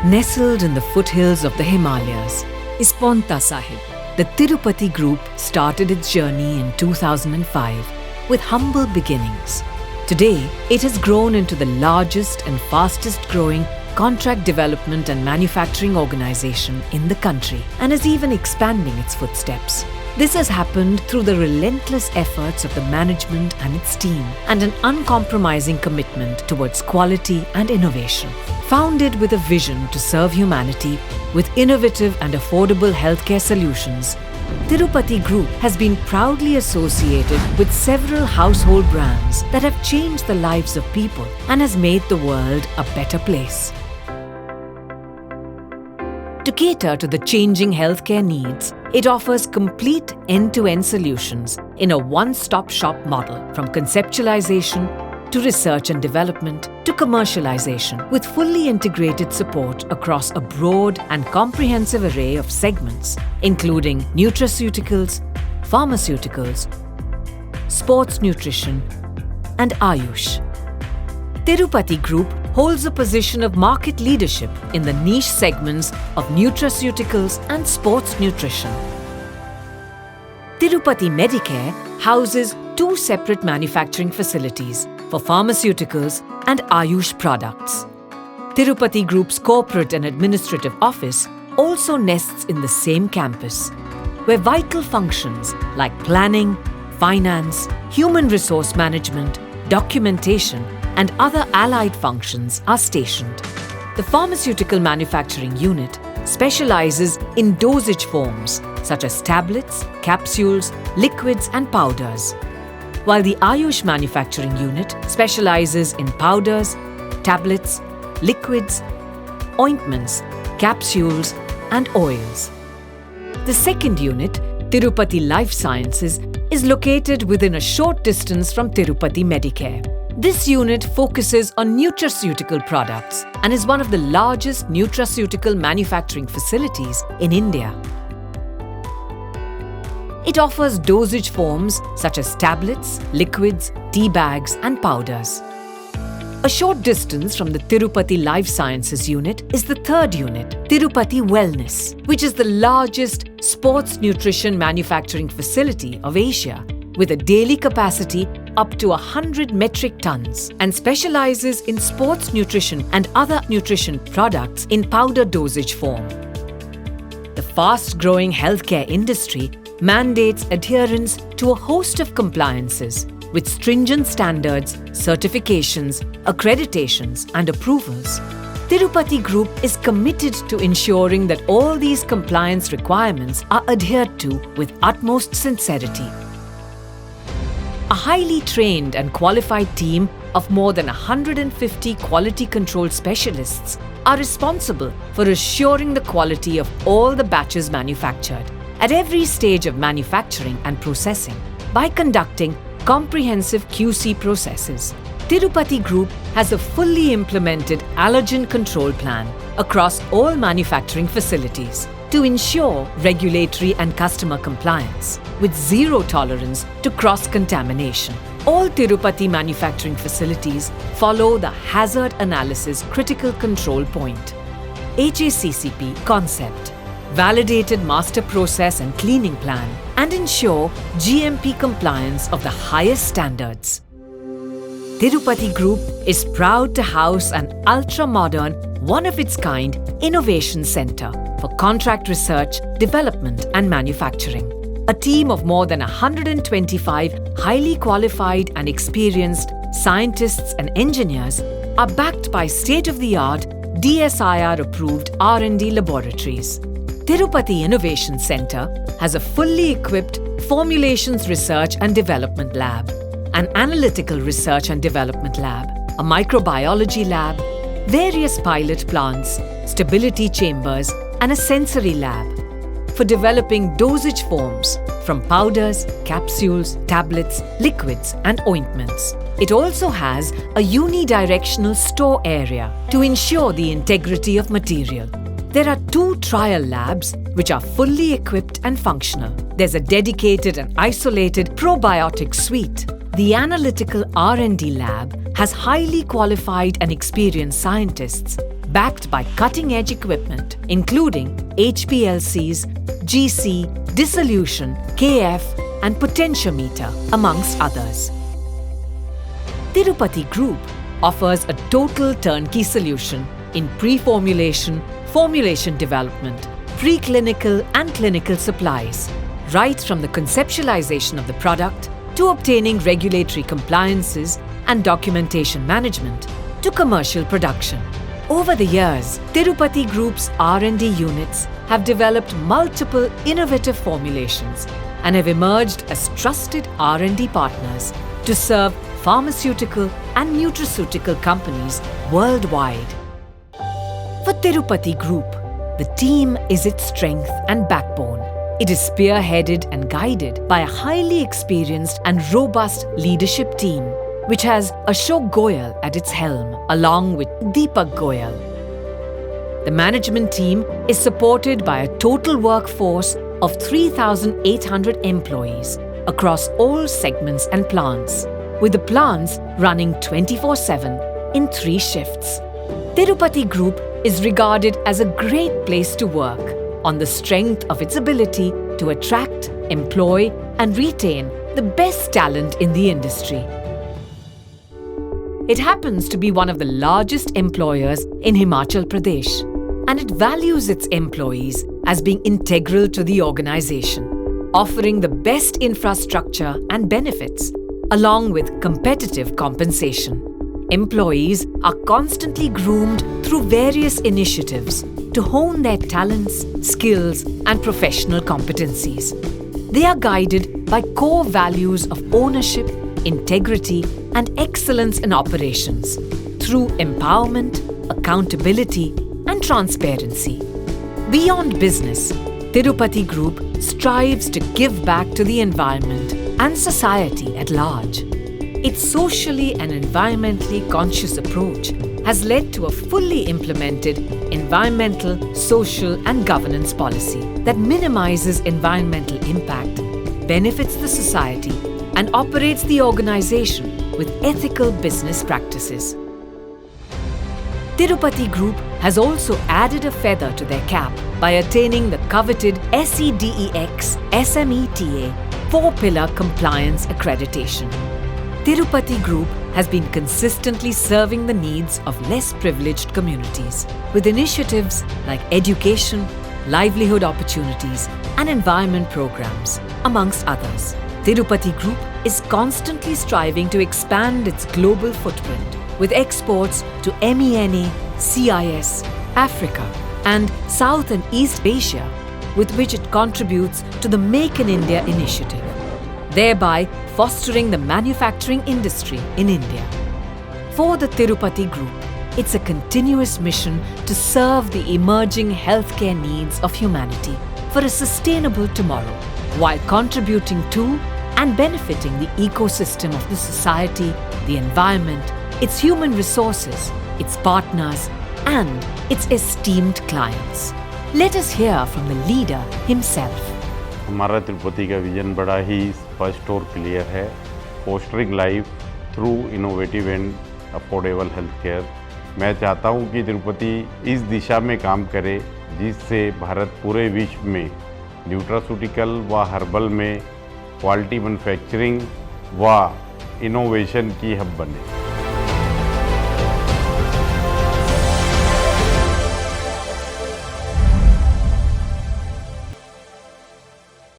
Nestled in the foothills of the Himalayas is Paonta Sahib. The Tirupati Group started its journey in 2005 with humble beginnings. Today, it has grown into the largest and fastest growing contract development and manufacturing organization in the country and is even expanding its footsteps. This has happened through the relentless efforts of the management and its team and an uncompromising commitment towards quality and innovation. Founded with a vision to serve humanity with innovative and affordable healthcare solutions, Tirupati Group has been proudly associated with several household brands that have changed the lives of people and has made the world a better place. To cater to the changing healthcare needs, it offers complete end-to-end solutions in a one-stop shop model, from conceptualization to research and development to commercialization, with fully integrated support across a broad and comprehensive array of segments, including Nutraceuticals, Pharmaceuticals, Sports Nutrition, and Ayush. Tirupati Group holds a position of market leadership in the niche segments of Nutraceuticals and Sports Nutrition. Tirupati Medicare houses two separate manufacturing facilities for pharmaceuticals and Ayush products. Tirupati Group's corporate and administrative office also nests in the same campus, where vital functions like planning, finance, human resource management, documentation, and other allied functions are stationed. The pharmaceutical manufacturing unit specializes in dosage forms such as tablets, capsules, liquids, and powders, while the Ayush manufacturing unit specializes in powders, tablets, liquids, ointments, capsules, and oils. The second unit, Tirupati Life Sciences, is located within a short distance from Tirupati Medicare. This unit focuses on nutraceutical products and is one of the largest nutraceutical manufacturing facilities in India. It offers dosage forms such as tablets, liquids, tea bags, and powders. A short distance from the Tirupati Life Sciences unit is the third unit, Tirupati Wellness, which is the largest sports nutrition manufacturing facility of Asia, with a daily capacity up to 100 metric tons, and specializes in sports nutrition and other nutrition products in powder dosage form. The fast-growing healthcare industry mandates adherence to a host of compliances with stringent standards, certifications, accreditations, and approvals. Tirupati Group is committed to ensuring that all these compliance requirements are adhered to with utmost sincerity. A highly trained and qualified team of more than 150 quality control specialists are responsible for assuring the quality of all the batches manufactured at every stage of manufacturing and processing by conducting comprehensive QC processes. Tirupati Group has a fully implemented allergen control plan across all manufacturing facilities to ensure regulatory and customer compliance, with zero tolerance to cross-contamination. All Tirupati manufacturing facilities follow the Hazard Analysis Critical Control Point (HACCP) concept, validated master process and cleaning plan, and ensure GMP compliance of the highest standards. Tirupati Group is proud to house an ultra-modern, one-of-its-kind innovation center for contract research, development, and manufacturing. A team of more than 125 highly qualified and experienced scientists and engineers are backed by state-of-the-art DSIR-approved R&D laboratories. Tirupati Innovation Center has a fully equipped Formulations Research and Development Lab, an Analytical Research and Development Lab, a Microbiology Lab, various pilot plants, stability chambers, and a sensory lab for developing dosage forms from powders, capsules, tablets, liquids, and ointments. It also has a unidirectional store area to ensure the integrity of material. There are 2 trial labs which are fully equipped and functional. There's a dedicated and isolated probiotic suite. The Analytical R&D lab has highly qualified and experienced scientists backed by cutting-edge equipment, including HPLCs, GC, dissolution, KF, and potentiometer, amongst others. Tirupati Group offers a total turnkey solution in pre-formulation, formulation development, preclinical and clinical supplies, right from the conceptualization of the product to obtaining regulatory compliances and documentation management to commercial production. Over the years, Tirupati Group's R&D units have developed multiple innovative formulations and have emerged as trusted R&D partners to serve pharmaceutical and nutraceutical companies worldwide. For Tirupati Group, the team is its strength and backbone. It is spearheaded and guided by a highly experienced and robust leadership team, which has Ashok Goyal at its helm, along with Deepak Goyal. The management team is supported by a total workforce of 3,800 employees across all segments and plants, with the plants running 24/7 in 3 shifts. Tirupati Group is regarded as a great place to work on the strength of its ability to attract, employ, and retain the best talent in the industry. It happens to be one of the largest employers in Himachal Pradesh, and it values its employees as being integral to the organization, offering the best infrastructure and benefits, along with competitive compensation. Employees are constantly groomed through various initiatives to hone their talents, skills, and professional competencies. They are guided by core values of ownership, integrity, and excellence in operations through empowerment, accountability, and transparency. Beyond business, Tirupati Group strives to give back to the environment and society at large. Its socially and environmentally conscious approach has led to a fully implemented environmental, social, and governance policy that minimizes environmental impact, benefits the society, and operates the organization with ethical business practices. Tirupati Group has also added a feather to their cap by attaining the coveted SEDEX SMETA 4-pillar compliance accreditation. Tirupati Group has been consistently serving the needs of less privileged communities with initiatives like education, livelihood opportunities, and environment programs, amongst others. Tirupati Group is constantly striving to expand its global footprint with exports to MENA, CIS, Africa, and South and East Asia, with which it contributes to the Make in India initiative, thereby fostering the manufacturing industry in India. For the Tirupati Group, it's a continuous mission to serve the emerging healthcare needs of humanity for a sustainable tomorrow, while contributing to and benefiting the ecosystem of the society, the environment, its human resources, its partners, and its esteemed clients. Let us hear from the leader himself. हमारा तिरुपति का vision बड़ा ही स्पष्ट और clear है, fostering life through innovative and affordable health care. मैं चाहता हूं कि तिरुपति इस दिशा में काम करे जिससे भारत पूरे विश्व में न्यूट्रास्यूटिकल व हर्बल में क्वालिटी मैन्युफैक्चरिंग व इनोवेशन की हब बने।